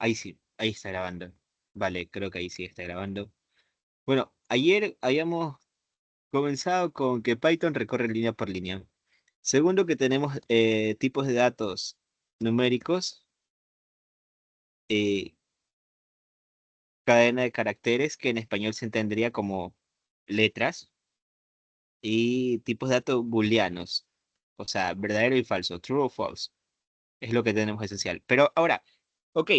Ahí sí, ahí está grabando. Vale, creo que ahí sí está grabando. Bueno, ayer habíamos comenzado con que Python recorre línea por línea. Segundo, que tenemos tipos de datos numéricos, eh, cadena de caracteres, que en español se entendería como letras, y tipos de datos booleanos, o sea, verdadero y falso, true o false, es lo que tenemos esencial. Pero ahora, ok,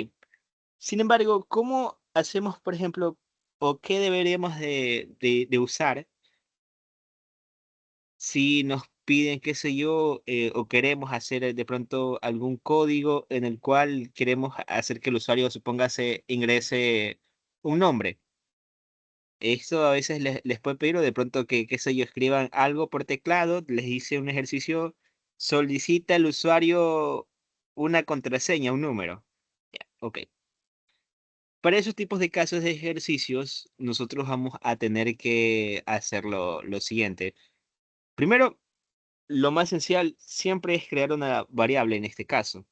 sin embargo, ¿cómo hacemos, por ejemplo, o qué deberíamos de usar si nos piden, qué sé yo, o queremos hacer de pronto algún código en el cual queremos hacer que el usuario, supóngase, ingrese un nombre? Esto a veces les puede pedir o de pronto que, qué sé yo, escriban algo por teclado, les dice un ejercicio, solicita al usuario una contraseña, un número. Ya, ok. Para esos tipos de casos de ejercicios, nosotros vamos a tener que hacer lo siguiente. Primero, lo más esencial siempre es crear una variable en este caso.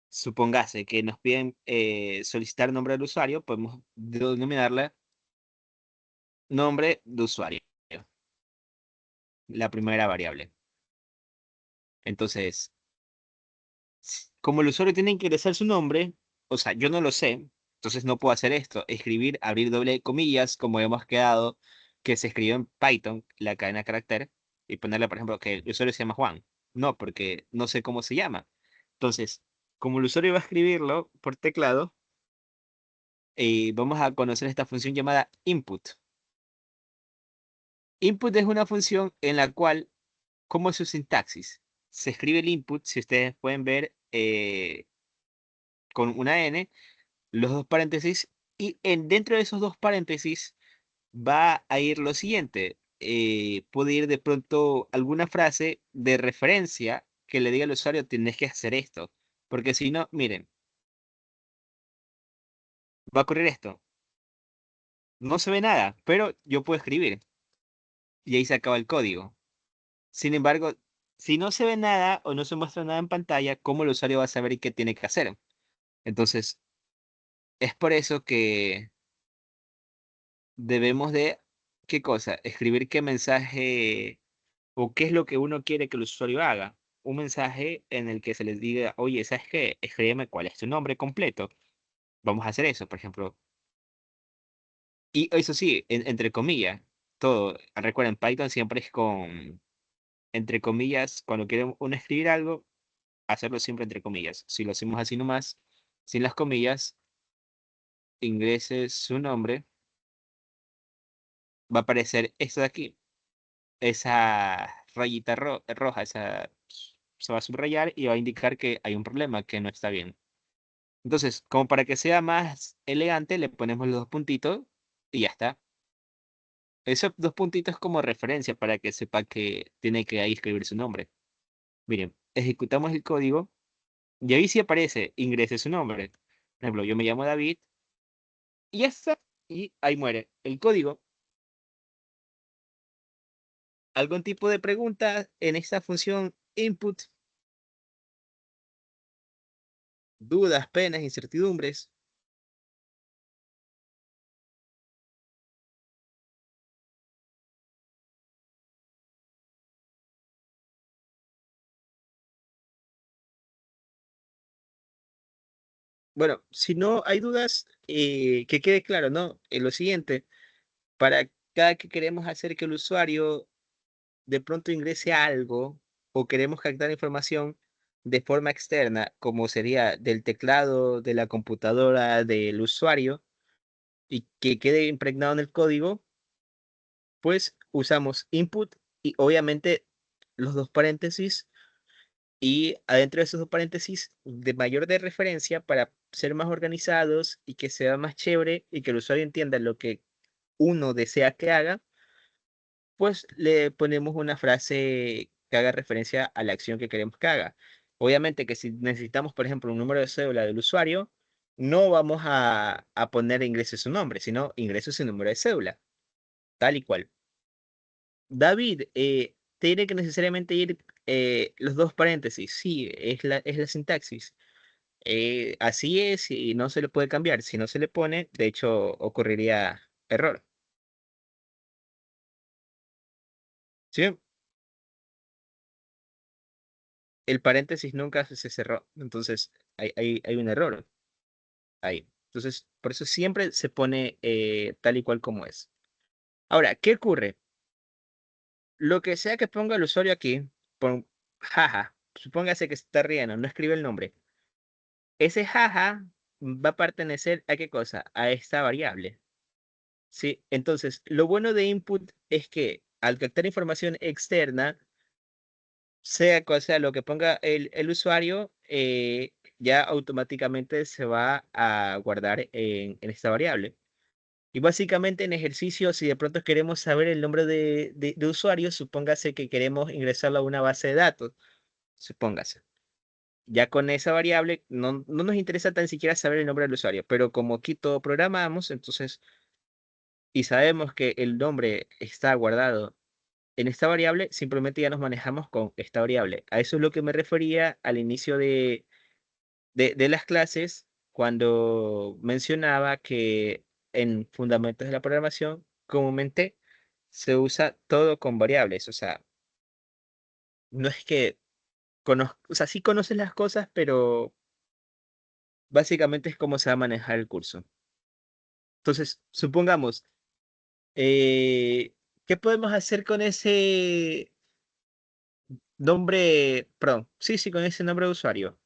Supóngase que nos piden solicitar nombre del usuario, podemos denominarla nombre de usuario, la primera variable. Entonces, como el usuario tiene que ingresar su nombre, o sea, yo no lo sé, entonces no puedo hacer esto, escribir, abrir doble comillas, como hemos quedado, que se escribió en Python, la cadena carácter, y ponerle, por ejemplo, que el usuario se llama Juan. No, porque no sé cómo se llama. Entonces, como el usuario va a escribirlo por teclado, vamos a conocer esta función llamada input. Input es una función en la cual, ¿cómo es su sintaxis? Se escribe el input, si ustedes pueden ver, con una n, los dos paréntesis, y dentro de esos dos paréntesis va a ir lo siguiente. Puede ir de pronto alguna frase de referencia que le diga al usuario, tienes que hacer esto. Porque si no, miren, va a ocurrir esto. No se ve nada, pero yo puedo escribir y ahí se acaba el código. Sin embargo, si no se ve nada o no se muestra nada en pantalla, ¿cómo el usuario va a saber qué tiene que hacer? Entonces, es por eso que debemos de, ¿qué cosa? Escribir qué mensaje o qué es lo que uno quiere que el usuario haga. Un mensaje en el que se les diga, oye, ¿sabes qué? Escríbeme cuál es tu nombre completo. Vamos a hacer eso, por ejemplo. Y eso sí, entre comillas, todo. Recuerden, Python siempre es con, entre comillas, cuando quiere uno escribir algo, hacerlo siempre entre comillas. Si lo hacemos así nomás, sin las comillas, ingreses su nombre, va a aparecer esto de aquí. Esa rayita roja, esa se va a subrayar y va a indicar que hay un problema, que no está bien. Entonces, como para que sea más elegante, le ponemos los dos puntitos y ya está. Esos dos puntitos como referencia para que sepa que tiene que ahí escribir su nombre. Miren, ejecutamos el código y ahí sí aparece, ingrese su nombre. Por ejemplo, yo me llamo David y ya está. Y ahí muere el código. ¿Algún tipo de pregunta en esta función input? ¿Dudas, penas, incertidumbres? Bueno, si no hay dudas, que quede claro, ¿no? En lo siguiente, para cada que queremos hacer que el usuario de pronto ingrese algo o queremos captar información de forma externa, como sería del teclado de la computadora del usuario y que quede impregnado en el código, pues usamos input y obviamente los dos paréntesis y adentro de esos dos paréntesis de mayor de referencia para ser más organizados y que sea más chévere y que el usuario entienda lo que uno desea que haga, pues le ponemos una frase que haga referencia a la acción que queremos que haga. Obviamente que si necesitamos, por ejemplo, un número de cédula del usuario, no vamos a poner ingrese su nombre, sino ingrese su número de cédula, tal y cual. David, tiene que necesariamente ir los dos paréntesis. Sí, es la sintaxis. Así es y no se le puede cambiar. Si no se le pone, de hecho, ocurriría error. ¿Sí? El paréntesis nunca se cerró. Entonces, hay un error ahí. Entonces, por eso siempre se pone tal y cual como es. Ahora, ¿qué ocurre? Lo que sea que ponga el usuario aquí, pon jaja, supóngase que se está riendo, no escribe el nombre. Ese jaja va a pertenecer a qué cosa? A esta variable. ¿Sí? Entonces, lo bueno de input es que al captar información externa, sea cual sea lo que ponga el usuario, ya automáticamente se va a guardar en esta variable. Y básicamente en ejercicio, si de pronto queremos saber el nombre de usuario, supóngase que queremos ingresarlo a una base de datos, supóngase. Ya con esa variable no nos interesa tan siquiera saber el nombre del usuario, pero como aquí todo programamos, entonces, y sabemos que el nombre está guardado en esta variable, simplemente ya nos manejamos con esta variable. A eso es lo que me refería al inicio de las clases, cuando mencionaba que en fundamentos de la programación, comúnmente se usa todo con variables. O sea, no es que o sea, sí conoces las cosas, pero básicamente es cómo se va a manejar el curso. Entonces, supongamos, eh, ¿qué podemos hacer con ese nombre? Perdón, sí, con ese nombre de usuario.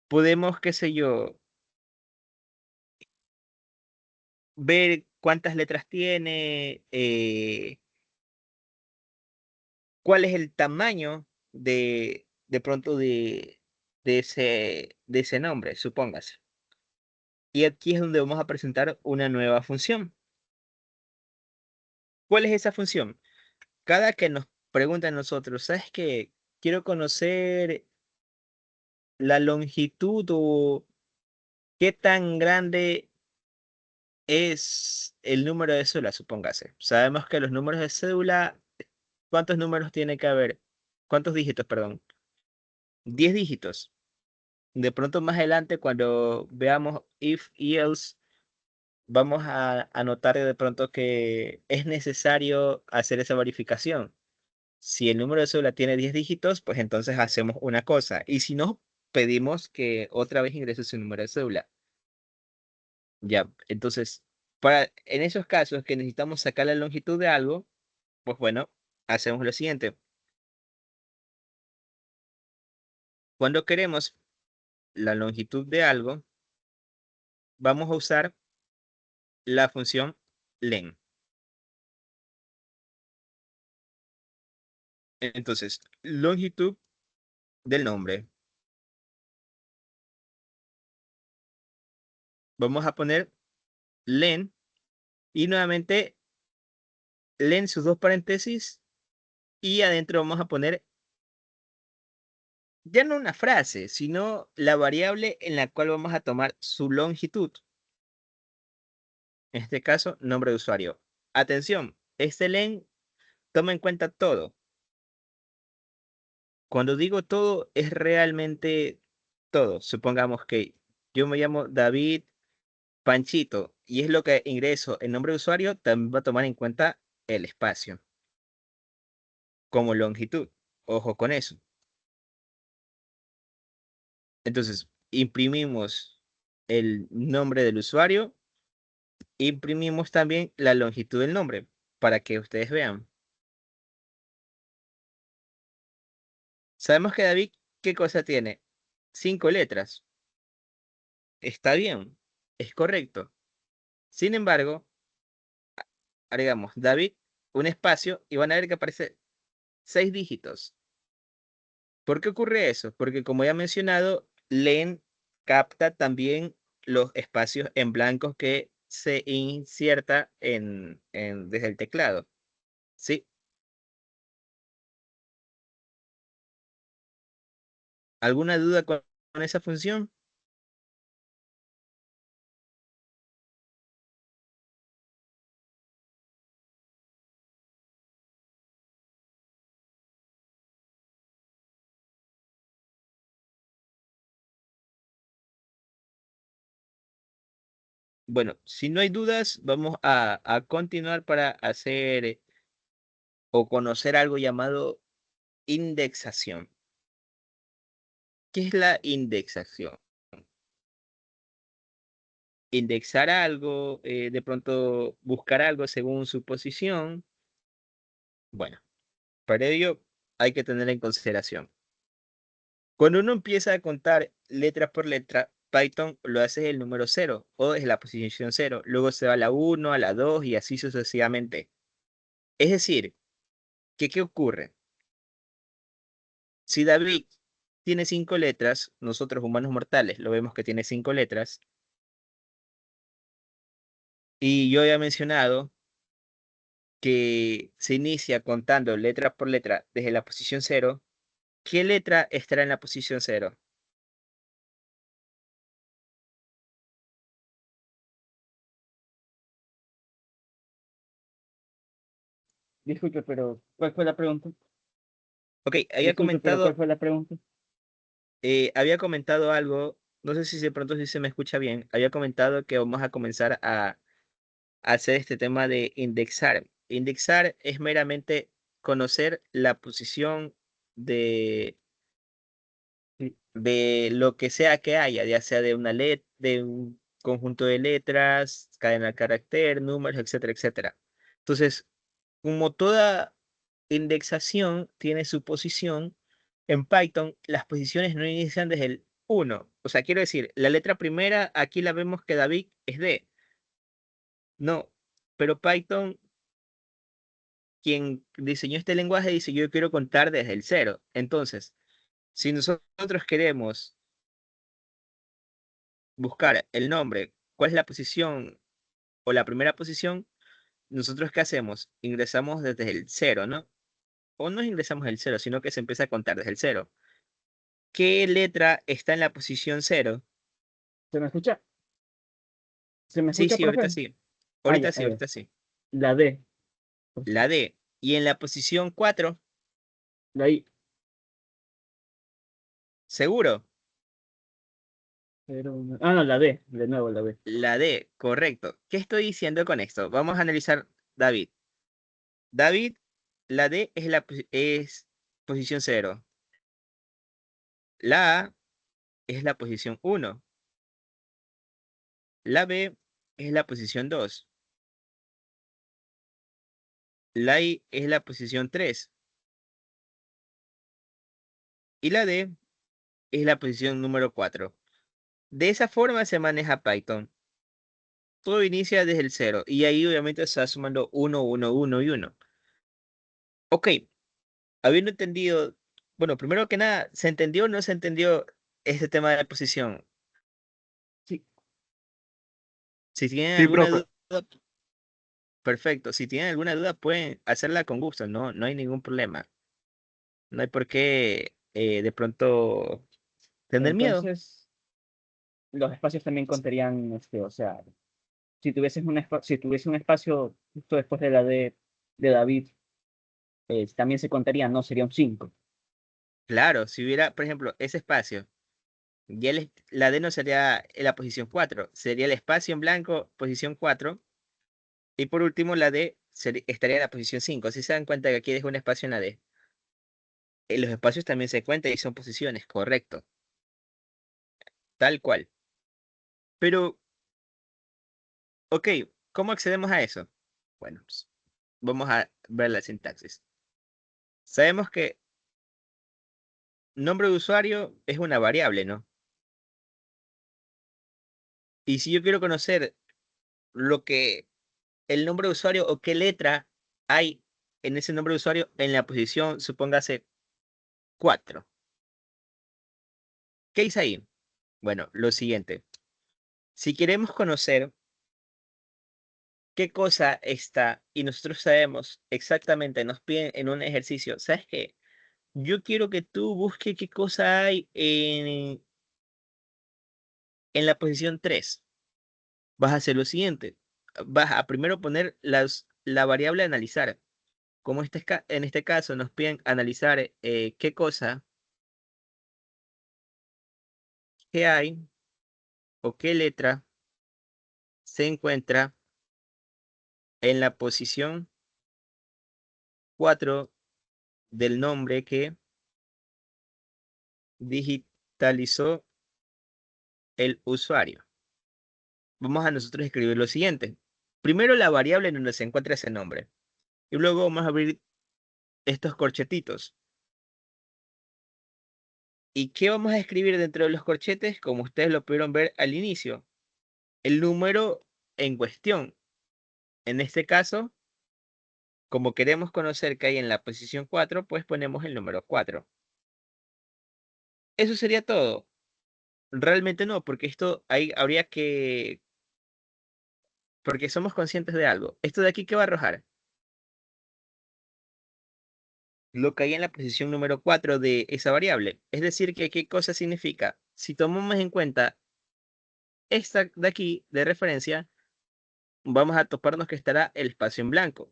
Podemos, qué sé yo, ver cuántas letras tiene, cuál es el tamaño de pronto de ese nombre, supóngase. Y aquí es donde vamos a presentar una nueva función. ¿Cuál es esa función? Cada que nos preguntan a nosotros, ¿sabes qué? Quiero conocer la longitud o qué tan grande es el número de cédula, supóngase. Sabemos que los números de cédula, ¿cuántos números tiene que haber? ¿Cuántos dígitos, perdón? 10 dígitos. De pronto más adelante, cuando veamos if y else, vamos a notar de pronto que es necesario hacer esa verificación. Si el número de cédula tiene 10 dígitos, pues entonces hacemos una cosa. Y si no, pedimos que otra vez ingrese su número de cédula. Ya, entonces, en esos casos que necesitamos sacar la longitud de algo, pues bueno, hacemos lo siguiente. Cuando queremos la longitud de algo, vamos a usar la función len. Entonces, longitud del nombre. Vamos a poner len y nuevamente len sus dos paréntesis y adentro vamos a poner ya no una frase, sino la variable en la cual vamos a tomar su longitud. En este caso, nombre de usuario. Atención, este len toma en cuenta todo. Cuando digo todo, es realmente todo. Supongamos que yo me llamo David Panchito y es lo que ingreso en nombre de usuario, también va a tomar en cuenta el espacio como longitud. Ojo con eso. Entonces, imprimimos el nombre del usuario, imprimimos también la longitud del nombre para que ustedes vean. Sabemos que David, ¿qué cosa tiene? 5 letras. Está bien, es correcto. Sin embargo, agregamos David, un espacio y van a ver que aparece 6 dígitos. ¿Por qué ocurre eso? Porque como ya he mencionado, len capta también los espacios en blancos que se inserta desde el teclado. ¿Sí? ¿Alguna duda con esa función? Bueno, si no hay dudas, vamos a continuar para hacer o conocer algo llamado indexación. ¿Qué es la indexación? Indexar algo, de pronto buscar algo según su posición. Bueno, para ello hay que tener en consideración. Cuando uno empieza a contar letra por letra, Python lo hace desde el número cero o desde la posición cero. Luego se va a la uno, a la 2 y así sucesivamente. Es decir, que ¿qué ocurre? Si David tiene 5 letras, nosotros humanos mortales lo vemos que tiene 5 letras, y yo había mencionado que se inicia contando letra por letra desde la posición cero, ¿qué letra estará en la posición cero? Disculpe, pero ¿cuál fue la pregunta? Ok, Disculpe, pero ¿cuál fue la pregunta? había comentado algo, no sé si de pronto si se me escucha bien, había comentado que vamos a comenzar a hacer este tema de indexar. Indexar es meramente conocer la posición de, Sí. de lo que sea que haya, ya sea de una de un conjunto de letras, cadena de carácter, números, etcétera, etcétera. Entonces, como toda indexación tiene su posición, en Python las posiciones no inician desde el uno. O sea, quiero decir, la letra primera, aquí la vemos que David es D. No, pero Python, quien diseñó este lenguaje, dice yo quiero contar desde el cero. Entonces, si nosotros queremos buscar el nombre, cuál es la posición o la primera posición, nosotros ¿qué hacemos? Ingresamos desde el cero, ¿no? O no ingresamos el cero, sino que se empieza a contar desde el cero. ¿Qué letra está en la posición cero? ¿Se me escucha? ¿Se me Sí, escucha, sí, ahorita profe? sí. Ah, ya, Ahorita sí, ya. ahorita sí. La D. Pues, La D. Y en la posición 4, la I. seguro. No, la D. De nuevo la D. La D, correcto. ¿Qué estoy diciendo con esto? Vamos a analizar David. David, la D es es posición cero. La A es la posición uno. La B es la posición 2. La I es la posición 3. Y la D es la posición número 4. De esa forma se maneja Python. Todo inicia desde el cero y ahí obviamente se va sumando uno, uno, uno y uno. Ok, habiendo entendido, bueno, primero que nada, ¿se entendió o no se entendió este tema de posición? Sí. Si tienen Sí, alguna profe. duda, perfecto. Si tienen alguna duda, pueden hacerla con gusto, no, no hay ningún problema. No hay por qué de pronto tener miedo. Entonces, los espacios también contarían, o sea, si tuviese un espacio justo después de la D de David, también se contaría, no sería un 5. Claro, si hubiera, por ejemplo, ese espacio, ya la D no sería en la posición 4, sería el espacio en blanco, posición 4. Y por último, la D estaría en la posición 5. Si se dan cuenta que aquí dejo un espacio en la D. Los espacios también se cuentan y son posiciones, correcto. Tal cual. Pero, ok, ¿cómo accedemos a eso? Bueno, pues, vamos a ver la sintaxis. Sabemos que nombre de usuario es una variable, ¿no? Y si yo quiero conocer lo que el nombre de usuario o qué letra hay en ese nombre de usuario en la posición, supóngase 4. ¿Qué hice ahí? Bueno, lo siguiente. Si queremos conocer qué cosa está y nosotros sabemos exactamente, nos piden en un ejercicio, ¿sabes qué? Yo quiero que tú busques qué cosa hay en la posición 3. Vas a hacer lo siguiente. Vas a primero poner la variable a analizar. Como en este caso nos piden analizar qué cosa, qué hay o qué letra se encuentra en la posición 4 del nombre que digitalizó el usuario. Vamos a nosotros escribir lo siguiente. Primero la variable en donde se encuentra ese nombre. Y luego vamos a abrir estos corchetitos. ¿Y qué vamos a escribir dentro de los corchetes? Como ustedes lo pudieron ver al inicio, el número en cuestión. En este caso, como queremos conocer qué hay en la posición 4, pues ponemos el número 4. Eso sería todo. Realmente no, porque esto ahí habría que, porque somos conscientes de algo. Esto de aquí, ¿qué va a arrojar? Lo que hay en la posición número 4 de esa variable. Es decir, que qué cosa significa. Si tomamos en cuenta esta de aquí de referencia, vamos a toparnos que estará el espacio en blanco.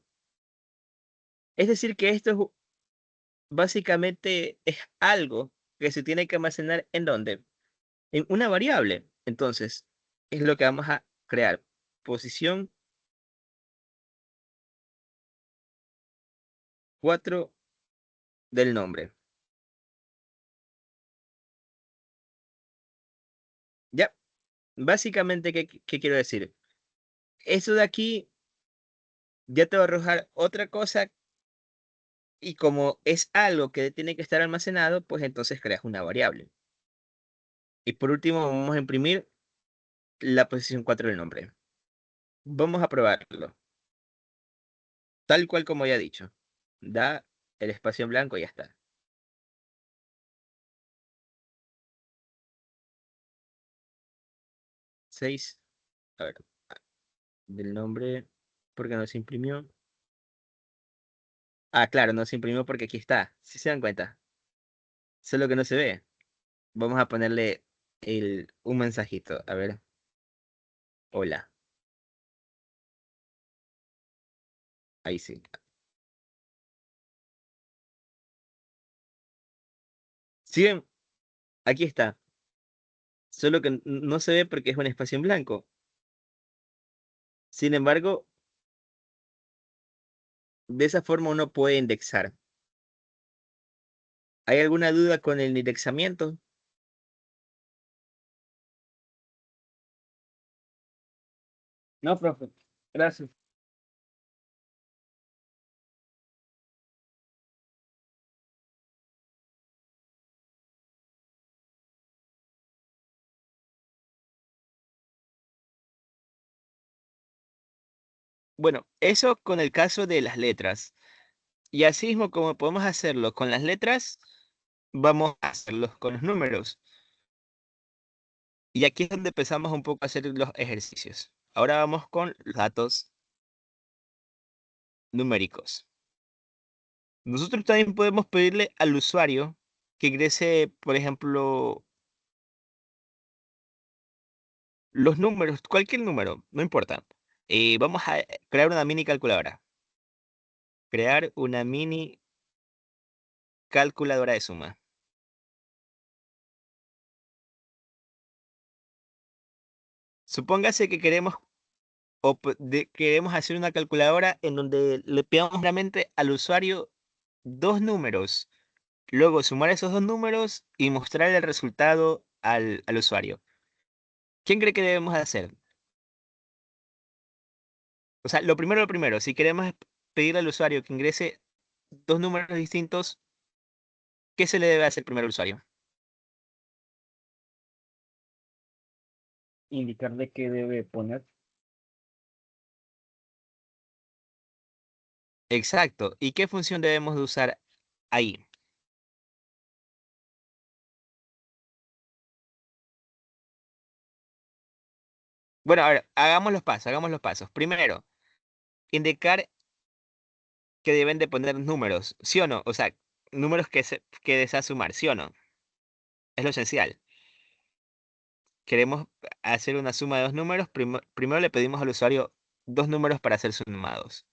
Es decir, que esto es básicamente es algo que se tiene que almacenar ¿en dónde? En una variable. Entonces, es lo que vamos a crear. Posición 4 del nombre. Ya, básicamente, ¿qué quiero decir? Eso de aquí ya te va a arrojar otra cosa y como es algo que tiene que estar almacenado, pues entonces creas una variable. Y por último, vamos a imprimir la posición 4 del nombre. Vamos a probarlo. Tal cual como ya he dicho. Da el espacio en blanco y ya está. 6. A ver, del nombre, porque no se imprimió. Ah, claro, no se imprimió porque aquí está. Si se dan cuenta. Solo que no se ve. Vamos a ponerle un mensajito. A ver. Hola. Ahí sí. ¿Sí ven? Aquí está. Solo que no se ve porque es un espacio en blanco. Sin embargo, de esa forma uno puede indexar. ¿Hay alguna duda con el indexamiento? No, profe. Gracias. Bueno, eso con el caso de las letras. Y así mismo como podemos hacerlo con las letras, vamos a hacerlo con los números. Y aquí es donde empezamos un poco a hacer los ejercicios. Ahora vamos con los datos numéricos. Nosotros también podemos pedirle al usuario que ingrese, por ejemplo, los números, cualquier número, no importa. Vamos a crear una mini calculadora. Crear una mini calculadora de suma. Supóngase que queremos, queremos hacer una calculadora en donde le pidamos realmente al usuario dos números, luego sumar esos dos números y mostrar el resultado al usuario. ¿Quién cree que debemos hacer? O sea, lo primero, si queremos pedir al usuario que ingrese dos números distintos, ¿qué se le debe hacer primero al usuario? Indicarle qué debe poner. Exacto. ¿Y qué función debemos de usar ahí? Bueno, a ver, hagamos los pasos. Primero, indicar que deben de poner números, ¿sí o no? O sea, números que desea sumar, ¿sí o no? Es lo esencial. Queremos hacer una suma de dos números. Primero le pedimos al usuario dos números para ser sumados.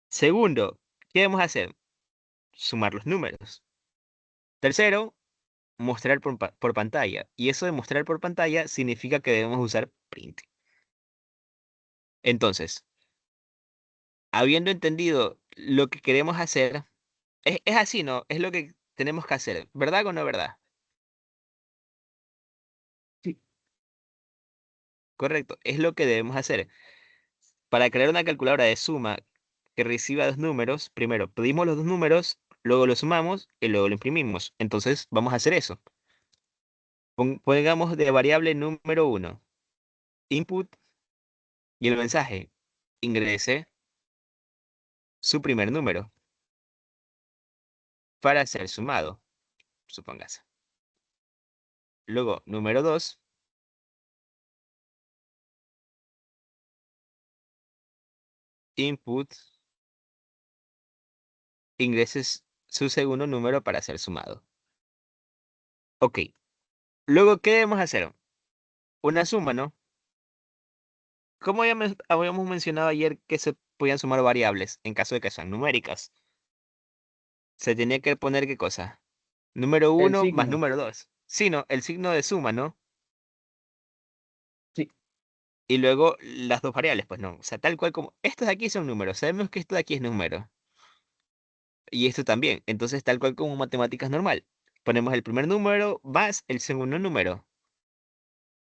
Segundo, ¿qué debemos hacer? Sumar los números. Tercero, mostrar por pantalla. Y eso de mostrar por pantalla significa que debemos usar print. Entonces, habiendo entendido lo que queremos hacer, es así, ¿no? Es lo que tenemos que hacer, ¿verdad o no verdad? Sí, Correcto, es lo que debemos hacer. Para crear una calculadora de suma que reciba dos números, primero pedimos los dos números, luego los sumamos y luego lo imprimimos. Entonces, vamos a hacer eso. Pongamos de variable número uno, input, y el mensaje, ingrese su primer número para ser sumado, supóngase. Luego, número 2, input, ingreses su segundo número para ser sumado. Ok. Luego, ¿qué debemos hacer? Una suma, ¿no? Como ya habíamos mencionado ayer que se podían sumar variables en caso de que sean numéricas. Se tenía que poner ¿qué cosa? Número el uno más signo. número 2. Sí, ¿no? El signo de suma, ¿no? Sí, Y luego las dos variables, pues no. O sea, tal cual como estos de aquí son números. Sabemos que esto de aquí es número. Y esto también. Entonces, tal cual como matemáticas normal. Ponemos el primer número más el segundo número.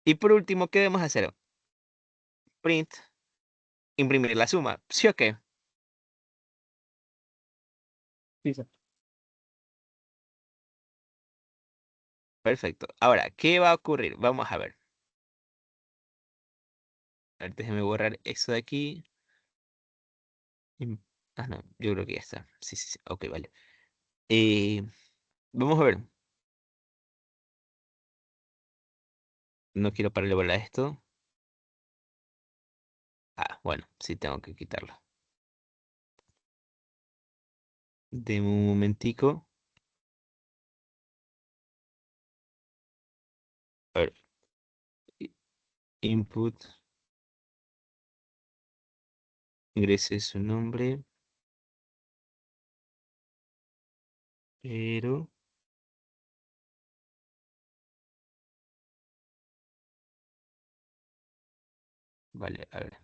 Y por último, ¿qué debemos hacer? Print, imprimir la suma. ¿Sí o qué? sí, sí. Perfecto. Ahora, ¿qué va a ocurrir? Vamos a ver. A ver, déjeme borrar eso de aquí. Im- Ah, no, yo creo que ya está. Sí, sí, sí. Ok, vale. Eh, Vamos a ver. No quiero pararle bola a esto. Ah, bueno, sí tengo que quitarlo. Deme un momentico. A ver. i- Input. Ingrese su nombre. Pero. Vale, a ver.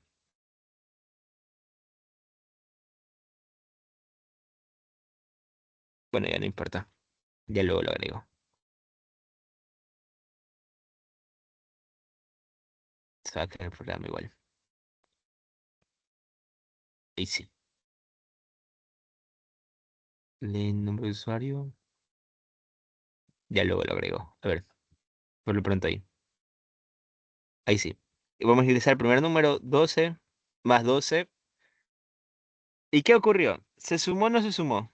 Bueno, ya no importa. Ya luego lo agrego. Se va a crear el programa igual. Ahí sí. Le nombre de usuario. Ya luego lo agrego. A ver, por lo pronto ahí. Ahí sí. Y vamos a ingresar el primer número, 12 más 12. ¿Y qué ocurrió? ¿Se sumó o no se sumó?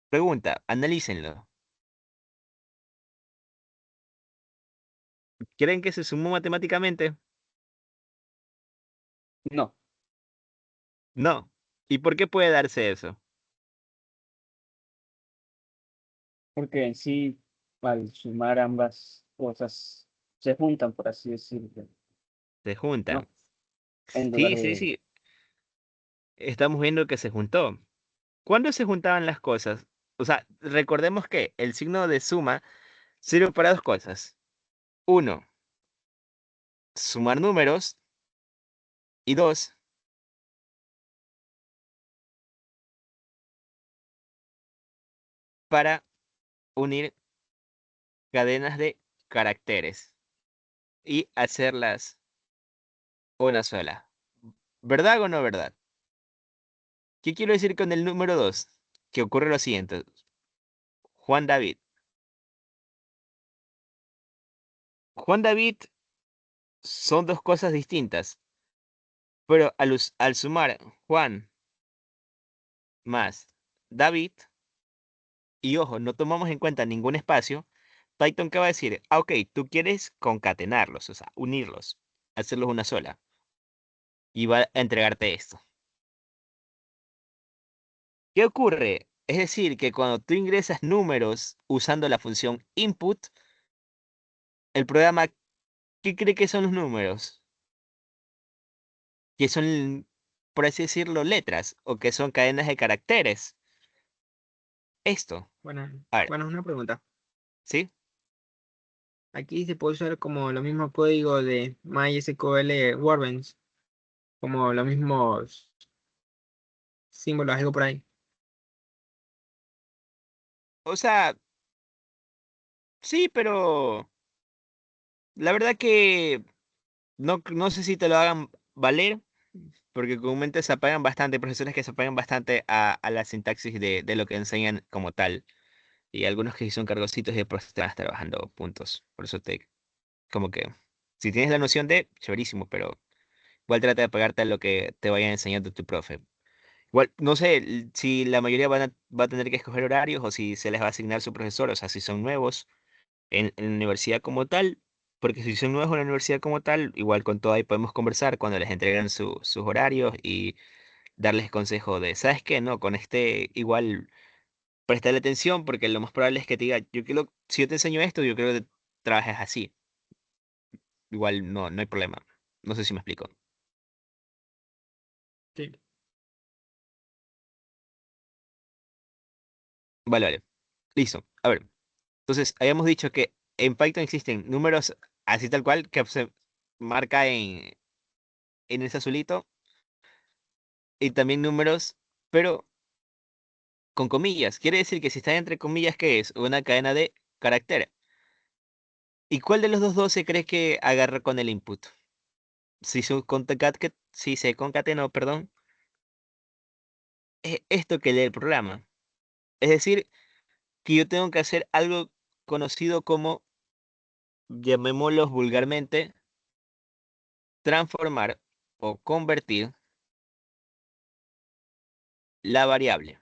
Pregunta, analícenlo. ¿Creen que se sumó matemáticamente? No, No. ¿Y por qué puede darse eso? porque en sí, al sumar ambas cosas, se juntan, por así decirlo, Se juntan. ¿no? En lugar Sí, sí, de, sí. Estamos viendo que se juntó. ¿Cuándo se juntaban las cosas? O sea, recordemos que el signo de suma sirve para dos cosas. Uno, sumar números. Y dos, para unir cadenas de caracteres y hacerlas una sola. ¿Verdad o no verdad? ¿Qué quiero decir con el número 2? Que ocurre lo siguiente. Juan David. Juan David son dos cosas distintas, pero al sumar Juan más David, y ojo, no tomamos en cuenta ningún espacio, Python qué va a decir, ah, ok, tú quieres concatenarlos, o sea, unirlos, hacerlos una sola, y va a entregarte esto. ¿Qué ocurre? Es decir, que cuando tú ingresas números usando la función input, el programa, ¿qué cree que son los números? Que son, por así decirlo, letras o que son cadenas de caracteres. Esto. Bueno, A ver, bueno, una pregunta. ¿sí? Aquí se puede usar como lo mismo código de MySQL Workbench, como los mismos símbolos, algo por ahí. O sea, sí, pero la verdad que no sé si te lo hagan valer, porque comúnmente se apagan bastante, hay profesores que se apagan bastante a la sintaxis de lo que enseñan como tal. Y algunos que sí son cargositos y después te van a estar bajando puntos. Por eso como que, si tienes la noción de, chéverísimo, pero igual trata de pagarte a lo que te vaya enseñando tu profe. Igual, no sé si la mayoría va a tener que escoger horarios o si se les va a asignar su profesor, o sea, si son nuevos en la universidad como tal, porque si son nuevos en la universidad como tal, igual con todo ahí podemos conversar cuando les entreguen sus horarios y darles consejo de, ¿sabes qué? No, con este igual prestarle atención porque lo más probable es que te diga, yo quiero, si yo te enseño esto, yo creo que trabajes así. Igual no hay problema. No sé si me explico. Sí. Vale, vale. Listo. A ver. Entonces, habíamos dicho que en Python existen números así tal cual que se marca en ese azulito y también números, pero con comillas. Quiere decir que si está entre comillas, ¿qué es? Una cadena de caracteres. ¿Y cuál de los dos se cree que agarra con el input? Si se concatenó, perdón, es esto que lee el programa. Es decir, que yo tengo que hacer algo conocido como, llamémoslo vulgarmente, transformar o convertir la variable.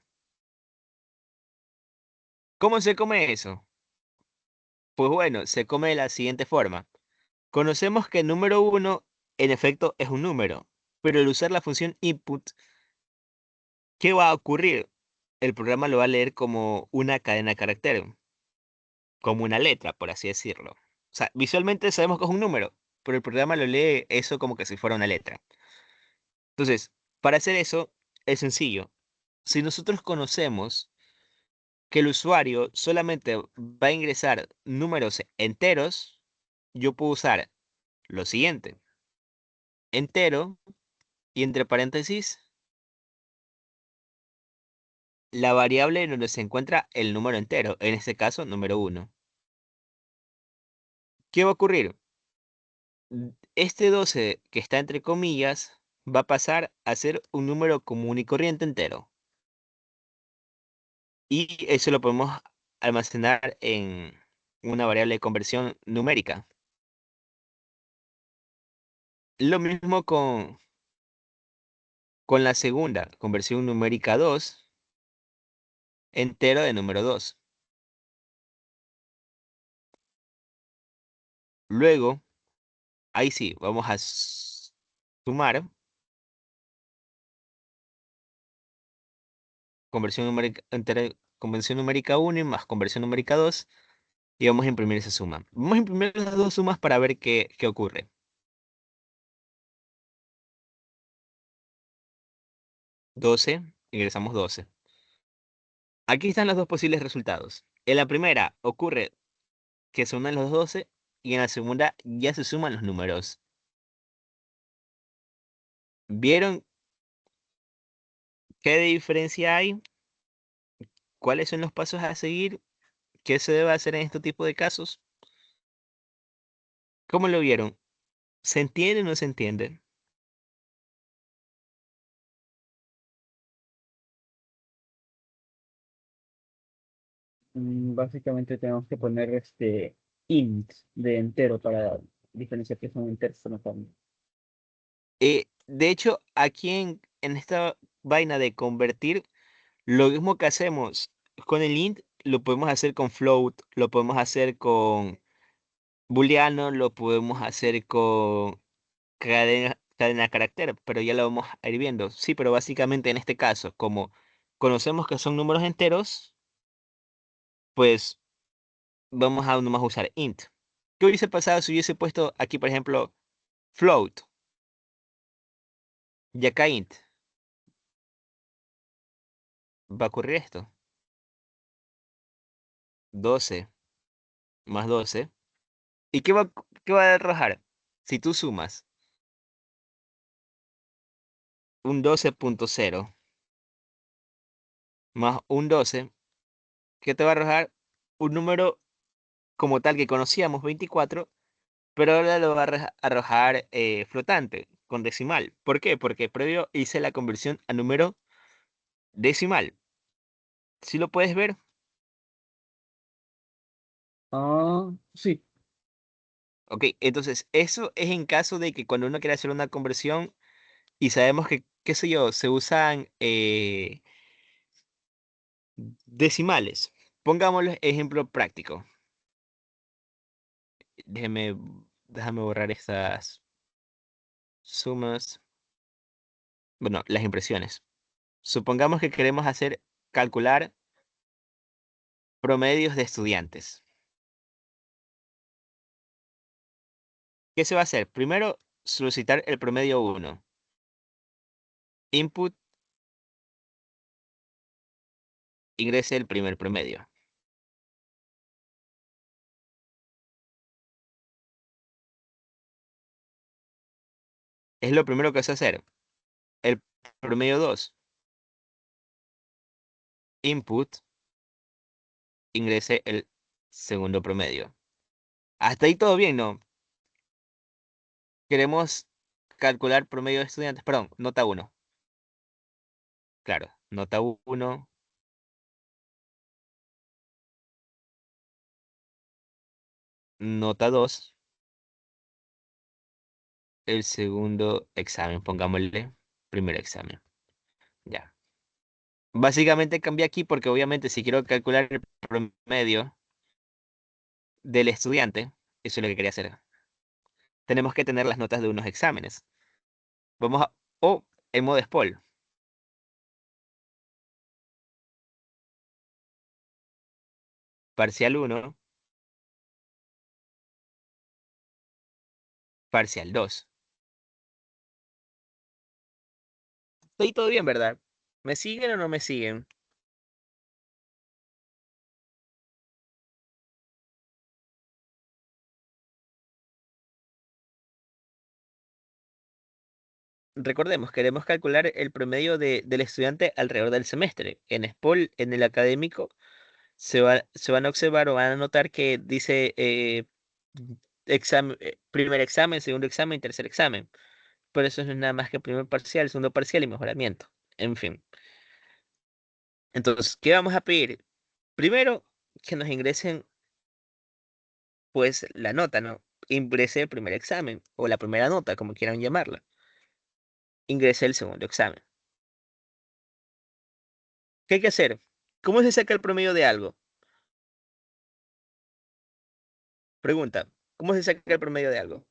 ¿Cómo se come eso? Pues bueno, se come de la siguiente forma. Conocemos que el número uno, en efecto, es un número, pero al usar la función input, ¿qué va a ocurrir? El programa lo va a leer como una cadena de caracteres, como una letra, por así decirlo. O sea, visualmente sabemos que es un número, pero el programa lo lee eso como que si fuera una letra. Entonces, para hacer eso, es sencillo. Si nosotros conocemos que el usuario solamente va a ingresar números enteros, yo puedo usar lo siguiente, entero y entre paréntesis la variable en donde se encuentra el número entero, en este caso número uno. ¿Qué va a ocurrir? Este 12 que está entre comillas va a pasar a ser un número común y corriente entero. Y eso lo podemos almacenar en una variable de conversión numérica. Lo mismo con la segunda, conversión numérica 2 entero de número 2. Luego, ahí sí, vamos a sumar conversión numérica, conversión numérica 1 y más conversión numérica 2 y vamos a imprimir esa suma. Vamos a imprimir las dos sumas para ver qué ocurre. 12, ingresamos 12. Aquí están los dos posibles resultados. En la primera ocurre que se unan los 12 y en la segunda ya se suman los números. ¿Vieron qué diferencia hay? ¿Cuáles son los pasos a seguir? ¿Qué se debe hacer en este tipo de casos? ¿Cómo lo vieron? ¿Se entiende o no se entiende? Básicamente tenemos que poner int de entero para diferenciar que son enteros o no son. De hecho, aquí en esta vaina de convertir, lo mismo que hacemos con el int, lo podemos hacer con float, lo podemos hacer con booleano, lo podemos hacer con cadena carácter, pero ya lo vamos a ir viendo. Sí, pero básicamente en este caso, como conocemos que son números enteros, pues vamos a nomás usar int. ¿Qué hubiese pasado si hubiese puesto aquí, por ejemplo, float y acá int? Va a ocurrir esto. 12 más 12 ¿Y qué va a arrojar? Si tú sumas un 12.0 más un 12, ¿qué te va a arrojar? Un número como tal que conocíamos, 24, pero ahora lo va a arrojar flotante, con decimal. ¿Por qué? Porque previo hice la conversión a número decimal. ¿Sí lo puedes ver? Ah, sí. Ok, entonces eso es en caso de que cuando uno quiere hacer una conversión y sabemos que, qué sé yo, se usan decimales. Pongámoslo ejemplo práctico. Déjeme, déjame borrar estas sumas. Bueno, las impresiones. Supongamos que queremos calcular promedios de estudiantes. ¿Qué se va a hacer? Primero, solicitar el promedio uno. Input, ingrese el primer promedio. Es lo primero que se va a hacer. El promedio 2. Input, ingrese el segundo promedio. Hasta ahí todo bien, ¿no? Queremos calcular promedio de estudiantes. Perdón, nota uno. Claro, nota uno, nota 2, el segundo examen, pongámosle primer examen. Ya. Básicamente cambié aquí porque obviamente si quiero calcular el promedio del estudiante, eso es lo que quería hacer. Tenemos que tener las notas de unos exámenes. Vamos a, o en modo SPOL, parcial uno, parcial 2. Estoy todo bien, ¿verdad? ¿Me siguen o no me siguen? Recordemos, queremos calcular el promedio del estudiante alrededor del semestre. En SPOL, en el académico, se van a observar o van a notar que dice primer examen, segundo examen, tercer examen. Pero eso no es nada más que primer parcial, segundo parcial y mejoramiento. En fin. Entonces, ¿qué vamos a pedir? Primero, que nos ingresen, pues, la nota, ¿no? Ingrese el primer examen o la primera nota, como quieran llamarla. Ingrese el segundo examen. ¿Qué hay que hacer? ¿Cómo se saca el promedio de algo? Pregunta, ¿cómo se saca el promedio de algo?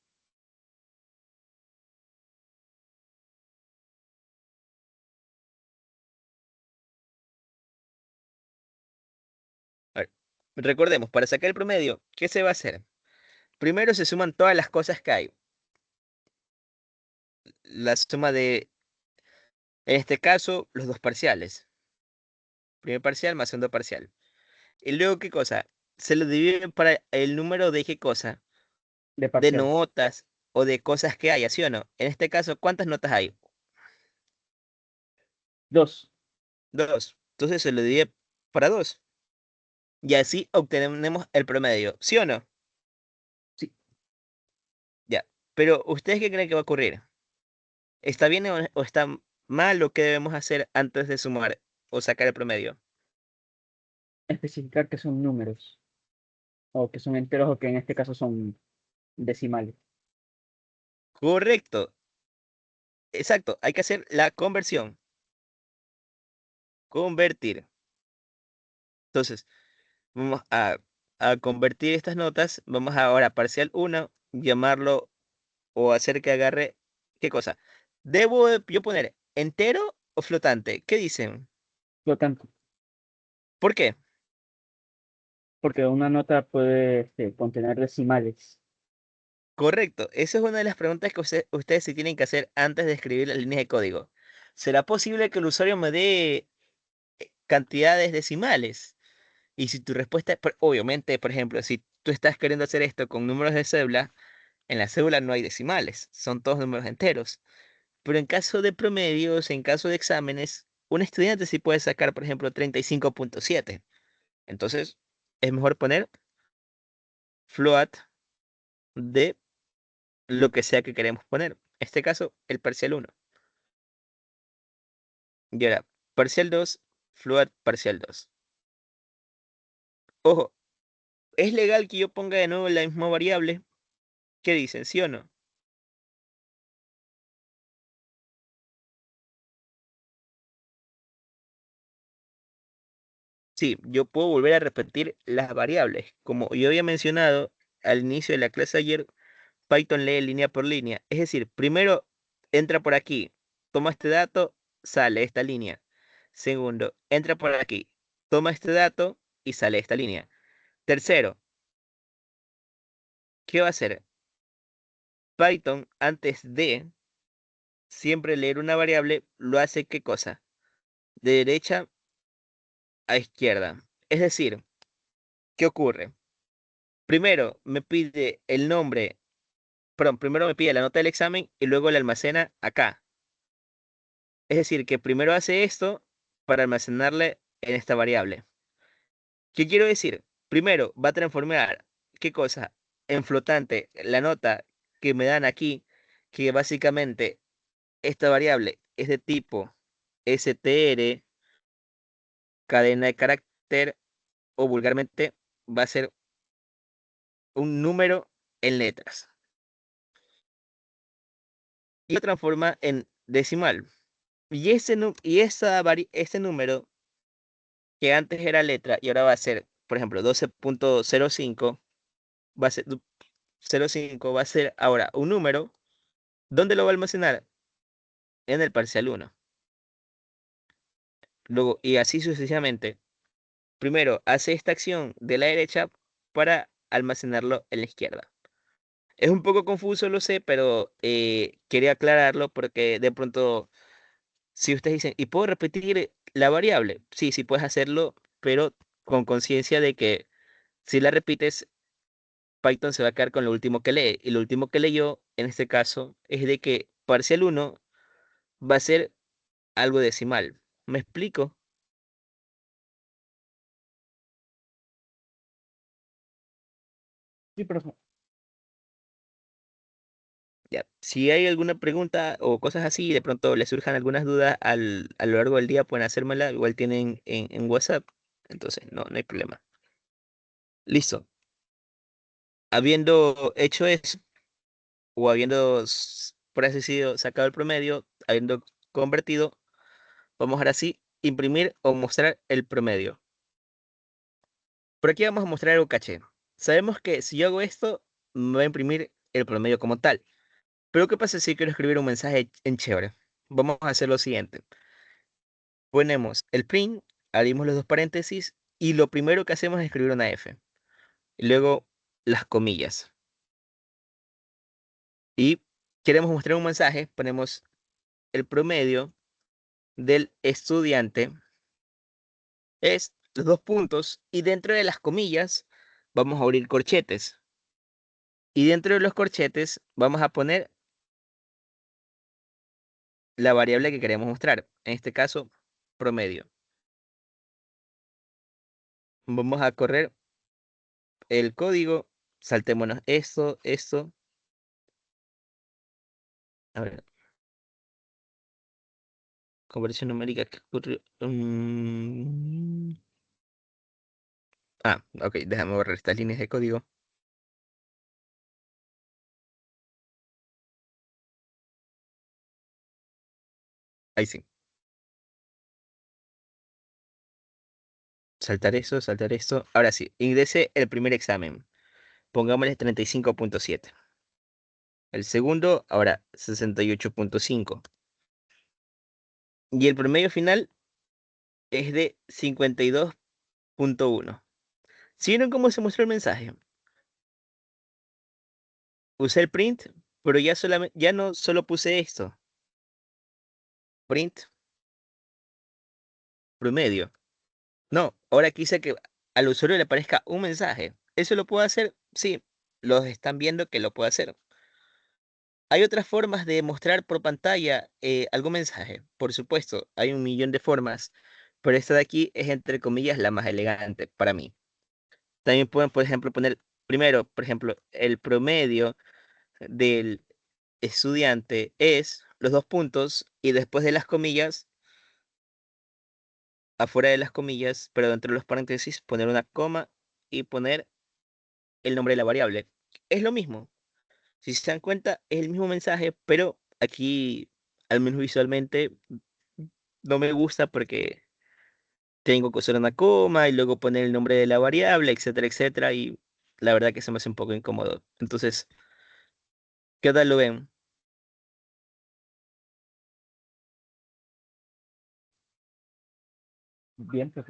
A ver, recordemos, para sacar el promedio, ¿qué se va a hacer? Primero se suman todas las cosas que hay. La suma de, en este caso, los dos parciales. Primer parcial más segundo parcial. Y luego, ¿qué cosa? Se lo divide para el número de qué cosa, De de parcial. notas o de cosas que haya, ¿sí o no? En este caso, ¿cuántas notas hay? Dos. Dos. Entonces se lo divide para dos. Y así obtenemos el promedio, ¿sí o no? Sí. Ya. Pero, ¿ustedes qué creen que va a ocurrir? ¿Está bien o está mal lo que debemos hacer antes de sumar o sacar el promedio? Especificar que son números. O que son enteros o que en este caso son decimales. Correcto. Exacto. Hay que hacer la conversión. Convertir. Entonces, vamos a convertir estas notas. Vamos ahora a parcial uno llamarlo o hacer que agarre. ¿Qué cosa? ¿Debo yo poner entero o flotante? ¿Qué dicen? Por lo tanto, ¿Por qué? porque una nota puede contener decimales. Correcto. Esa es una de las preguntas que ustedes se tienen que hacer antes de escribir las líneas de código. ¿Será posible que el usuario me dé cantidades decimales? Y si tu respuesta, obviamente, por ejemplo, si tú estás queriendo hacer esto con números de cédula, en la cédula no hay decimales, son todos números enteros. Pero en caso de promedios, en caso de exámenes, un estudiante sí puede sacar, por ejemplo, 35,7. Entonces, es mejor poner float de lo que sea que queremos poner. En este caso, el parcial 1. Y ahora, parcial 2, float parcial 2. Ojo, ¿es legal que yo ponga de nuevo la misma variable? ¿Qué dicen, sí o no? Sí, yo puedo volver a repetir las variables. Como yo había mencionado al inicio de la clase ayer, Python lee línea por línea. Es decir, primero entra por aquí, toma este dato, sale esta línea. Segundo, entra por aquí, toma este dato y sale esta línea. Tercero, ¿qué va a hacer? Python, antes de siempre leer una variable, lo hace ¿qué cosa? De derecha a izquierda. Es decir, ¿qué ocurre? Primero me pide el nombre, perdón, primero me pide la nota del examen y luego la almacena acá. Es decir, que primero hace esto para almacenarle en esta variable. ¿Qué quiero decir? Primero va a transformar, ¿qué cosa? En flotante la nota que me dan aquí, que básicamente esta variable es de tipo str, cadena de carácter, o vulgarmente va a ser un número en letras. Y lo transforma en decimal. Y ese número que antes era letra y ahora va a ser, por ejemplo, 12,05, va a ser 0,5, va a ser ahora un número. ¿Dónde lo va a almacenar? En el parcial 1. Luego, y así sucesivamente. Primero hace esta acción de la derecha para almacenarlo en la izquierda. Es un poco confuso, lo sé, pero quería aclararlo porque de pronto, si ustedes dicen, ¿y puedo repetir la variable? Sí, sí puedes hacerlo, pero con conciencia de que si la repites, Python se va a quedar con lo último que lee. Y lo último que leyó, en este caso, es de que parcial 1 va a ser algo decimal. ¿Me explico? Sí, profe. Ya. Si hay alguna pregunta o cosas así, de pronto les surjan algunas dudas a lo largo del día, pueden hacérmela. Igual tienen en WhatsApp. Entonces, no, no hay problema. Listo. Habiendo hecho eso, o habiendo, por así decirlo, sacado el promedio, habiendo convertido, vamos ahora sí imprimir o mostrar el promedio. Por aquí vamos a mostrar algo caché. Sabemos que si yo hago esto, me va a imprimir el promedio como tal. Pero ¿qué pasa si quiero escribir un mensaje en chévere? Vamos a hacer lo siguiente. Ponemos el print, abrimos los dos paréntesis y lo primero que hacemos es escribir una F. Y luego las comillas. Y queremos mostrar un mensaje, ponemos el promedio del estudiante es los dos puntos y dentro de las comillas vamos a abrir corchetes. Y dentro de los corchetes vamos a poner la variable que queremos mostrar. En este caso, promedio. Vamos a correr el código. Saltémonos esto. A ver, conversión numérica que ocurrió. Ok, déjame borrar estas líneas de código. Ahí sí. Saltar esto. Ahora sí, ingrese el primer examen. Pongámosle 35,7. El segundo, ahora 68,5. Y el promedio final es de 52,1. ¿Sí vieron cómo se mostró el mensaje? Usé el print, pero ya no solo puse esto. Print, promedio. No, ahora quise que al usuario le aparezca un mensaje. ¿Eso lo puedo hacer? Sí, los están viendo que lo puedo hacer. ¿Hay otras formas de mostrar por pantalla algún mensaje? Por supuesto, hay un millón de formas, pero esta de aquí es entre comillas la más elegante para mí. También pueden, por ejemplo, poner primero, por ejemplo, el promedio del estudiante es los dos puntos y después de las comillas, afuera de las comillas, pero dentro de los paréntesis, poner una coma y poner el nombre de la variable. Es lo mismo. Si se dan cuenta, es el mismo mensaje, pero aquí, al menos visualmente, no me gusta porque tengo que usar una coma y luego poner el nombre de la variable, etcétera, etcétera, y la verdad que se me hace un poco incómodo. Entonces, ¿qué tal lo ven? Bien, pues,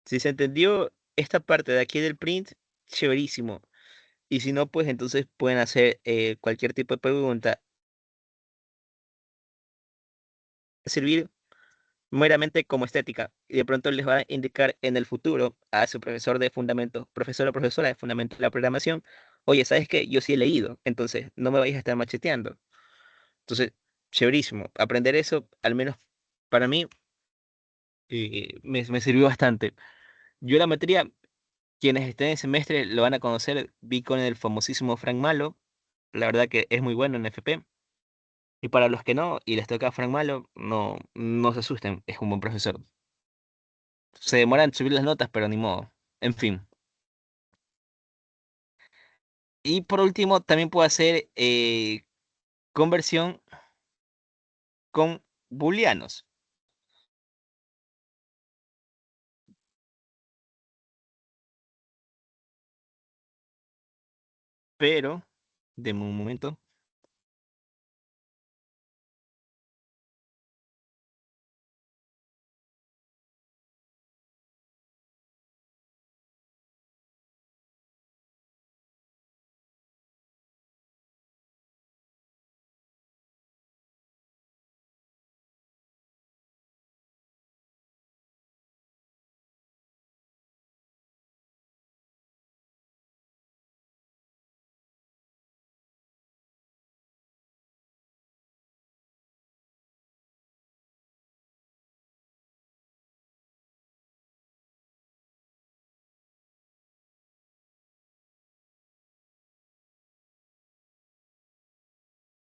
Si se entendió esta parte de aquí del print, chéverísimo. Y si no, pues entonces pueden hacer cualquier tipo de pregunta. Servir meramente como estética y de pronto les va a indicar en el futuro a su profesor de fundamentos, profesor o profesora de fundamentos de la programación, oye, ¿sabes qué? Yo sí he leído, entonces no me vayas a estar macheteando. Entonces, chéverísimo. Aprender eso, al menos para mí, me sirvió bastante. Yo la materia, quienes estén en semestre lo van a conocer, vi con el famosísimo Frank Malo, la verdad que es muy bueno en FP. Y para los que no, y les toca Frank Malo, no se asusten, es un buen profesor. Se demoran en subir las notas, pero ni modo. En fin. Y por último, también puedo hacer conversión con booleanos. Pero, deme un momento.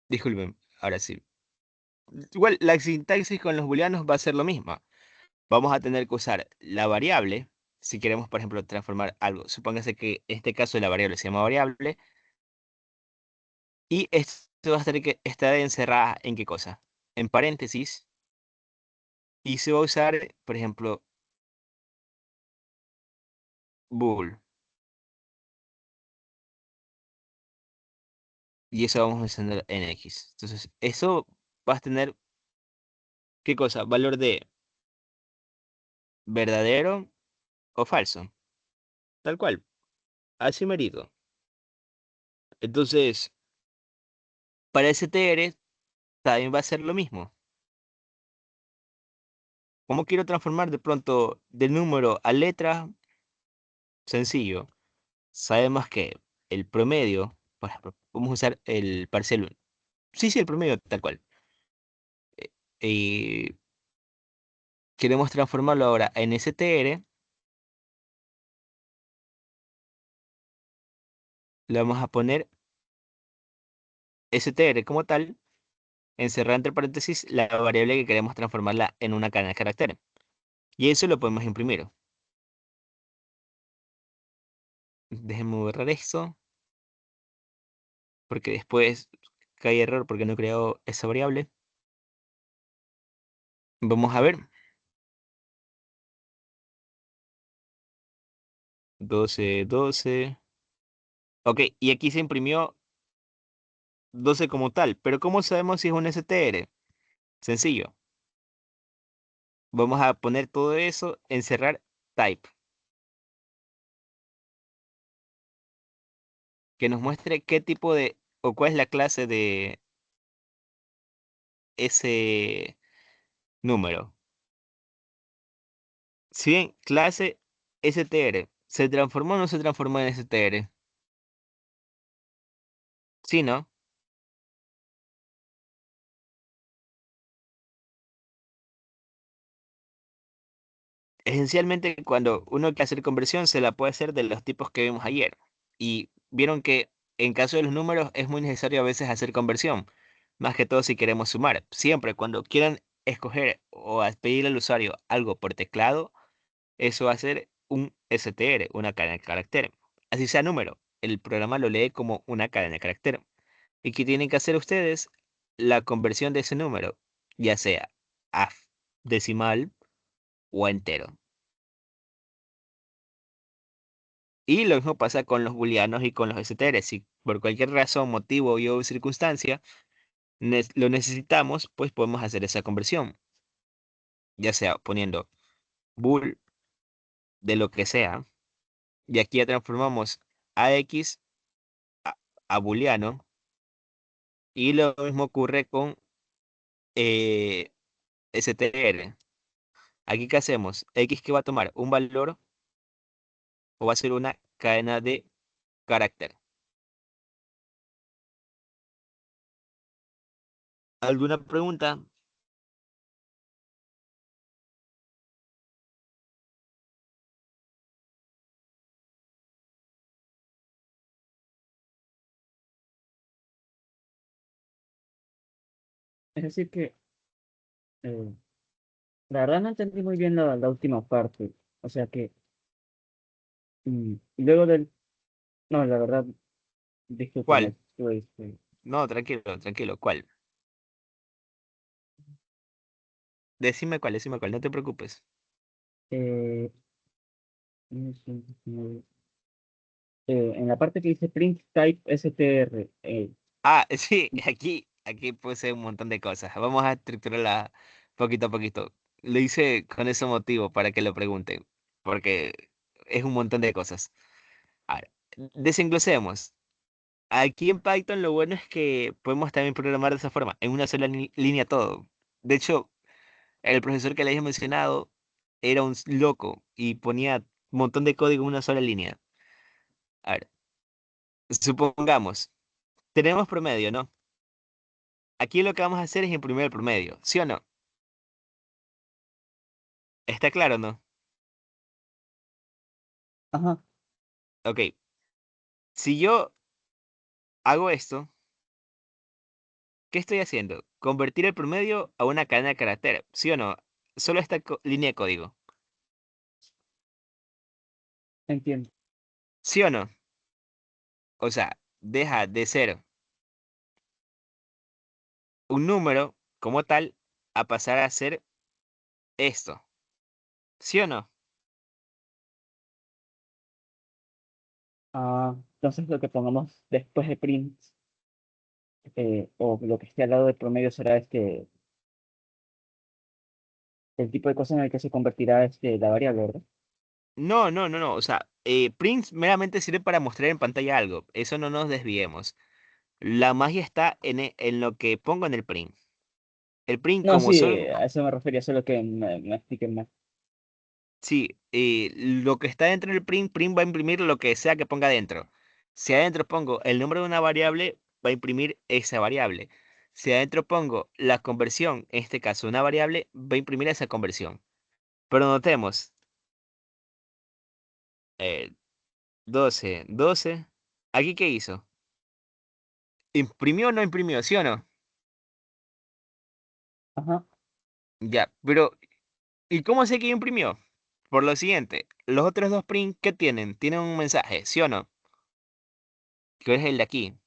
Disculpen, ahora sí. Igual, la sintaxis con los booleanos va a ser lo mismo. Vamos a tener que usar la variable, si queremos, por ejemplo, transformar algo. Supóngase que en este caso la variable se llama variable, y esto va a tener que estar encerrada en qué cosa? En paréntesis, y se va a usar, por ejemplo, bool. Y eso vamos a encender en X. Entonces, eso va a tener, ¿qué cosa? Valor de verdadero o falso. Tal cual. Así merito. Entonces, para STR también va a ser lo mismo. ¿Cómo quiero transformar de pronto de número a letra? Sencillo. Sabemos que el promedio, por ejemplo, vamos a usar el parcial 1. Sí, sí, el promedio tal cual. Y queremos transformarlo ahora en STR. Le vamos a poner STR como tal, encerrar entre paréntesis la variable que queremos transformarla en una cadena de caracteres. Y eso lo podemos imprimir. Déjenme borrar esto, porque después cae error porque no he creado esa variable. Vamos a ver. 12 12. Ok, y aquí se imprimió 12 como tal. Pero ¿cómo sabemos si es un STR? Sencillo. Vamos a poner todo eso, encerrar type, que nos muestre qué tipo de, o cuál es la clase de ese número. Si bien clase str se transformó o no se transformó en str, sí, ¿no? Esencialmente, cuando uno quiere hacer conversión, se la puede hacer de los tipos que vimos ayer. Y vieron que en caso de los números es muy necesario a veces hacer conversión, más que todo si queremos sumar. Siempre cuando quieran escoger o pedirle al usuario algo por teclado, eso va a ser un str, una cadena de carácter. Así sea número, el programa lo lee como una cadena de carácter. ¿Y qué tienen que hacer ustedes? La conversión de ese número, ya sea a decimal o a entero. Y lo mismo pasa con los booleanos y con los strs. Si por cualquier razón, motivo y o circunstancia lo necesitamos, pues podemos hacer esa conversión, ya sea poniendo bool de lo que sea. Y aquí ya transformamos AX a, a booleano. Y lo mismo ocurre con eh, str. Aquí, ¿qué hacemos? X que va a tomar un valor o va a ser una cadena de carácter. ¿Alguna pregunta? Es decir que, eh, la verdad no entendí muy bien la última parte. O sea que, luego del, no, la verdad, discúlpame, ¿Cuál? No, tranquilo, tranquilo. ¿Cuál? Decime cuál, no te preocupes. eh, en la parte que dice print type str, Ah, sí, aquí puse un montón de cosas. Vamos a estructurarla poquito a poquito. Lo hice con ese motivo para que lo pregunten, porque es un montón de cosas. A ver, desenglosemos. Aquí en Python lo bueno es que podemos también programar de esa forma, en una sola línea todo. De hecho, el profesor que les he mencionado era un loco y ponía un montón de código en una sola línea. A ver, supongamos, tenemos promedio, ¿no? Aquí lo que vamos a hacer es imprimir el promedio, ¿sí o no? ¿Está claro, no? ajá, Ok, si yo hago esto, ¿qué estoy haciendo? Convertir el promedio a una cadena de carácter, ¿sí o no? Solo esta línea de código, entiendo. ¿sí o no? O sea, deja de ser un número como tal a pasar a ser esto, ¿sí o no? Ah, entonces lo que pongamos después de print, o lo que esté al lado del promedio será el tipo de cosa en el que se convertirá la variable, ¿verdad? No, no, no, no. O sea, print meramente sirve para mostrar en pantalla algo. Eso no nos desviemos. La magia está en lo que pongo en el print. El print, No, como sí, solo, a eso me refería, solo que me expliquen más. sí, lo que está dentro del print, print va a imprimir lo que sea que ponga dentro. Si adentro pongo el nombre de una variable, va a imprimir esa variable. Si adentro pongo la conversión, en este caso una variable, va a imprimir esa conversión. Pero notemos, eh, 12, 12. ¿Aquí qué hizo? ¿Imprimió o no imprimió? ¿Sí o no? Ajá, Ya, pero ¿y cómo sé que imprimió? Por lo siguiente, los otros dos print, ¿qué tienen? Tienen un mensaje, ¿sí o no? Que es el de aquí.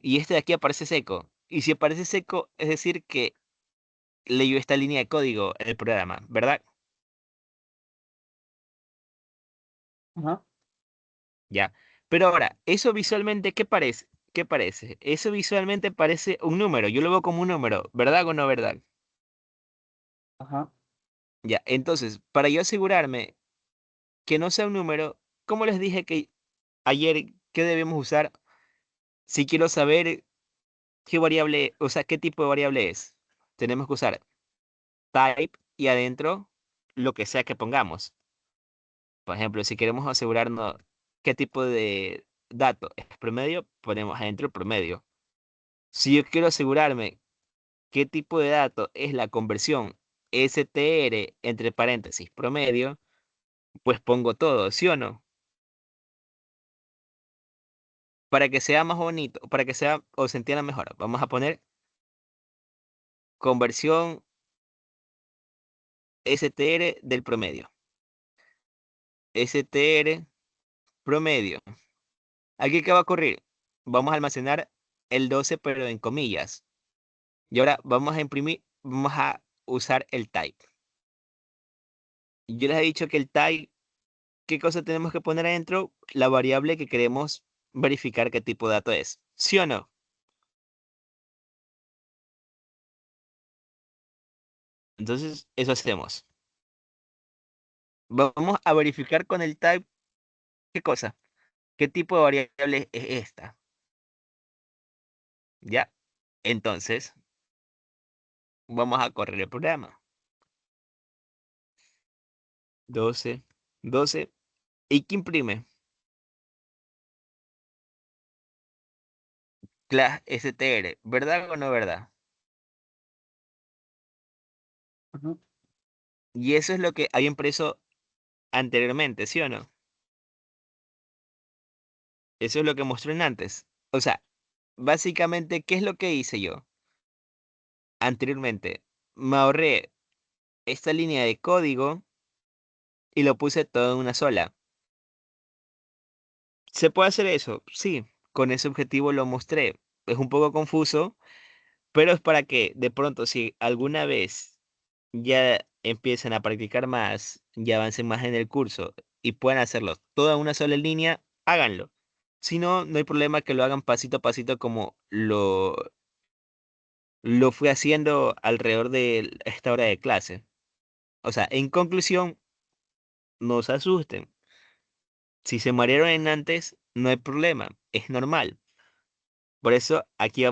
Y este de aquí aparece seco. Y si aparece seco, es decir que leyó esta línea de código el programa, ¿verdad? ajá, Ya. Pero ahora, eso visualmente, ¿qué parece? ¿Qué parece? Eso visualmente parece un número. Yo lo veo como un número, ¿verdad o no verdad? ajá, Ya. Entonces, para yo asegurarme que no sea un número, ¿cómo les dije que ayer qué debemos usar si quiero saber qué variable, o sea, qué tipo de variable es? Tenemos que usar type y adentro lo que sea que pongamos. Por ejemplo, si queremos asegurarnos qué tipo de dato es promedio, ponemos adentro el promedio. Si yo quiero asegurarme qué tipo de dato es la conversión STR entre paréntesis promedio, pues pongo todo, ¿sí o no? Para que sea más bonito, para que sea o se entienda mejor, vamos a poner conversión STR del promedio. STR promedio. Aquí, ¿qué va a ocurrir? Vamos a almacenar el 12 pero en comillas. Y ahora vamos a imprimir, vamos a usar el type. Yo les he dicho que el type, ¿qué cosa tenemos que poner adentro? La variable que queremos verificar qué tipo de dato es. ¿Sí o no? Entonces, eso hacemos. Vamos a verificar con el type, ¿qué cosa? ¿Qué tipo de variable es esta? ¿Ya? Entonces, vamos a correr el programa. 12 12. ¿Y qué imprime? Class str, ¿verdad o no verdad? Ajá. Y eso es lo que había impreso anteriormente, ¿sí o no? Eso es lo que mostró en antes. O sea, básicamente, ¿qué es lo que hice yo anteriormente? Me ahorré esta línea de código y lo puse todo en una sola. ¿Se puede hacer eso? Sí, con ese objetivo lo mostré. Es un poco confuso, pero es para que de pronto si alguna vez ya empiezan a practicar más, ya avancen más en el curso y puedan hacerlo todo en una sola línea, háganlo. Si no, no hay problema que lo hagan pasito a pasito como lo fui haciendo alrededor de esta hora de clase. O sea, en conclusión, no se asusten. Si se marearon en antes, no hay problema, es normal. Por eso aquí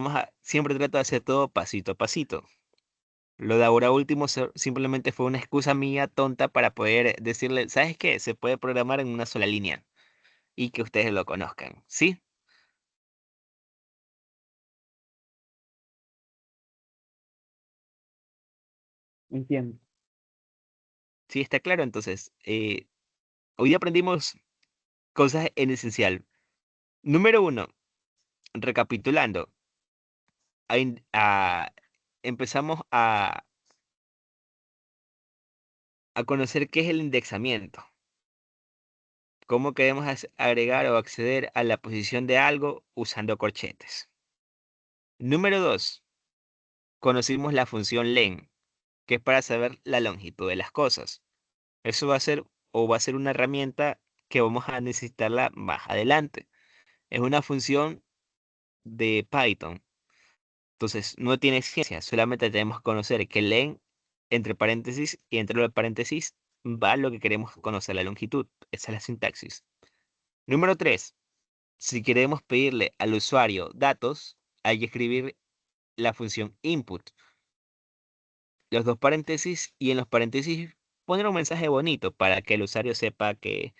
siempre trato de hacer todo pasito a pasito. Lo de ahora último simplemente fue una excusa mía tonta para poder decirle, ¿sabes qué? Se puede programar en una sola línea y que ustedes lo conozcan. ¿Sí? Entiendo. Sí, está claro. Entonces, hoy día aprendimos cosas en esencial. Número uno, recapitulando, a- a- empezamos a conocer qué es el indexamiento, cómo queremos agregar o acceder a la posición de algo usando corchetes. Número 2, conocimos la función len, que es para saber la longitud de las cosas. Eso va a ser una herramienta que vamos a necesitarla más adelante. Es una función de Python. Entonces, no tiene ciencia, solamente tenemos que conocer que len, entre paréntesis, y entre los paréntesis va lo que queremos conocer, la longitud. Esa es la sintaxis. Número 3, si queremos pedirle al usuario datos, hay que escribir la función input, los dos paréntesis y en los paréntesis poner un mensaje bonito para que el usuario sepa qué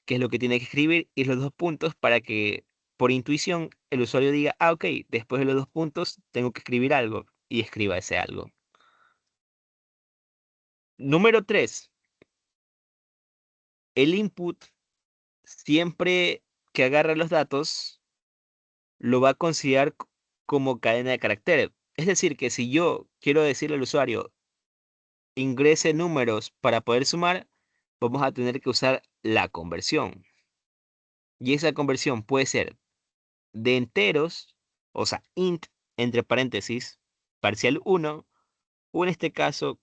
es lo que tiene que escribir y los dos puntos para que por intuición el usuario diga, ah, ok, después de los dos puntos tengo que escribir algo y escriba ese algo. Número 3, el input siempre que agarra los datos lo va a considerar como cadena de caracteres. Es decir, que si yo quiero decirle al usuario ingrese números para poder sumar, vamos a tener que usar la conversión. Y esa conversión puede ser de enteros, o sea, int, entre paréntesis, parcial uno, o en este caso,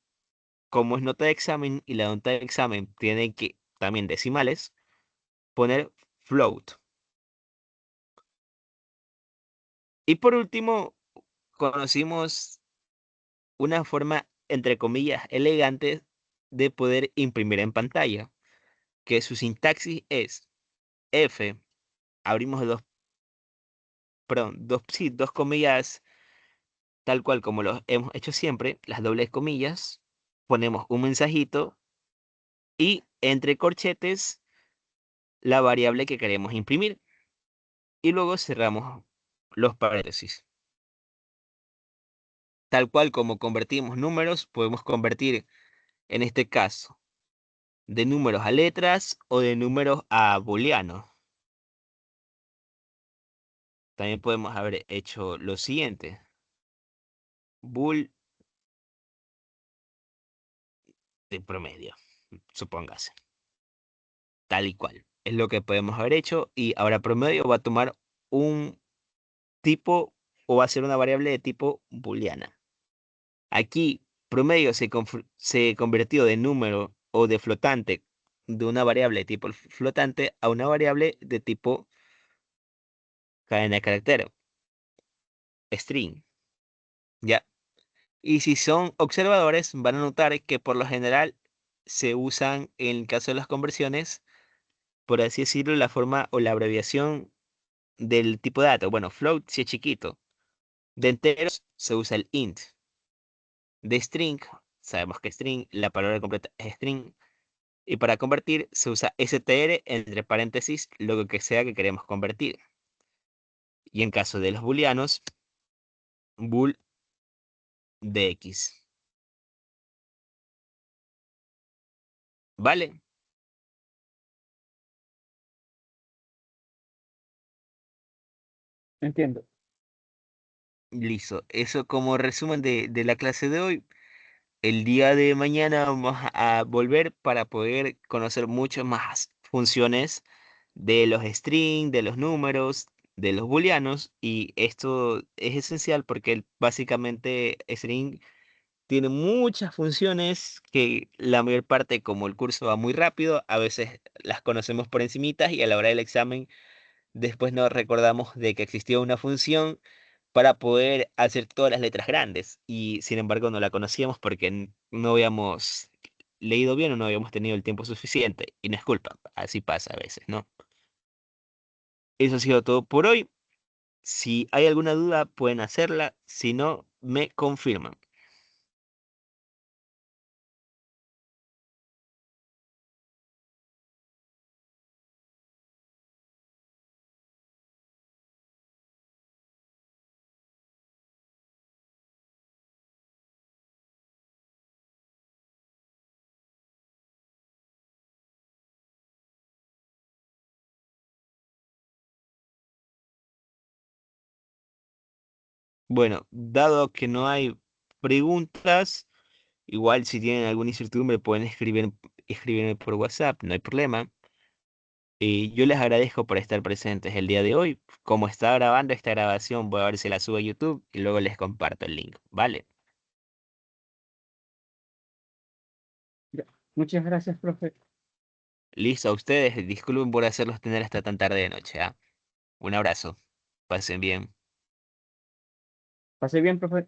como es nota de examen y la nota de examen tiene que también decimales, poner float. Y por último, conocimos una forma, entre comillas, elegante de poder imprimir en pantalla, que su sintaxis es F, abrimos perdón, sí, dos comillas, tal cual como lo hemos hecho siempre, las dobles comillas, ponemos un mensajito y entre corchetes la variable que queremos imprimir y luego cerramos los paréntesis. Tal cual como convertimos números, podemos convertir en este caso de números a letras o de números a booleanos. También podemos haber hecho lo siguiente. Bool de promedio, supóngase. Tal y cual. Es lo que podemos haber hecho y ahora promedio va a tomar un tipo o va a ser una variable de tipo booleana. Aquí promedio se convirtió de número o de flotante de una variable de tipo flotante a una variable de tipo cadena de caracteres, string, ¿ya? Y si son observadores, van a notar que por lo general se usan en el caso de las conversiones, por así decirlo, la forma o la abreviación del tipo de datos. Bueno, float si es chiquito. De enteros se usa el int. De string, sabemos que string, la palabra completa es string. Y para convertir se usa str entre paréntesis lo que sea que queremos convertir. Y en caso de los booleanos, bool de x. ¿Vale? Entiendo. Listo. Eso como resumen de la clase de hoy. El día de mañana vamos a volver para poder conocer muchas más funciones de los strings, de los números, de los booleanos. Y esto es esencial porque básicamente string tiene muchas funciones que la mayor parte, como el curso va muy rápido, a veces las conocemos por encimitas y a la hora del examen después nos recordamos de que existió una función para poder hacer todas las letras grandes y sin embargo no la conocíamos porque no habíamos leído bien o no habíamos tenido el tiempo suficiente. Y no es culpa, así pasa a veces, ¿no? Eso ha sido todo por hoy. Si hay alguna duda pueden hacerla, si no, me confirman. Bueno, dado que no hay preguntas, igual si tienen alguna incertidumbre pueden escribirme por WhatsApp, no hay problema. Y yo les agradezco por estar presentes el día de hoy. Como está grabando esta grabación, voy a ver si la subo a YouTube y luego les comparto el link. ¿Vale? Ya. Muchas gracias, profe. Listo a ustedes. Disculpen por hacerlos tener hasta tan tarde de noche, ¿ah? Un abrazo. Pasen bien. Pase bien, profe.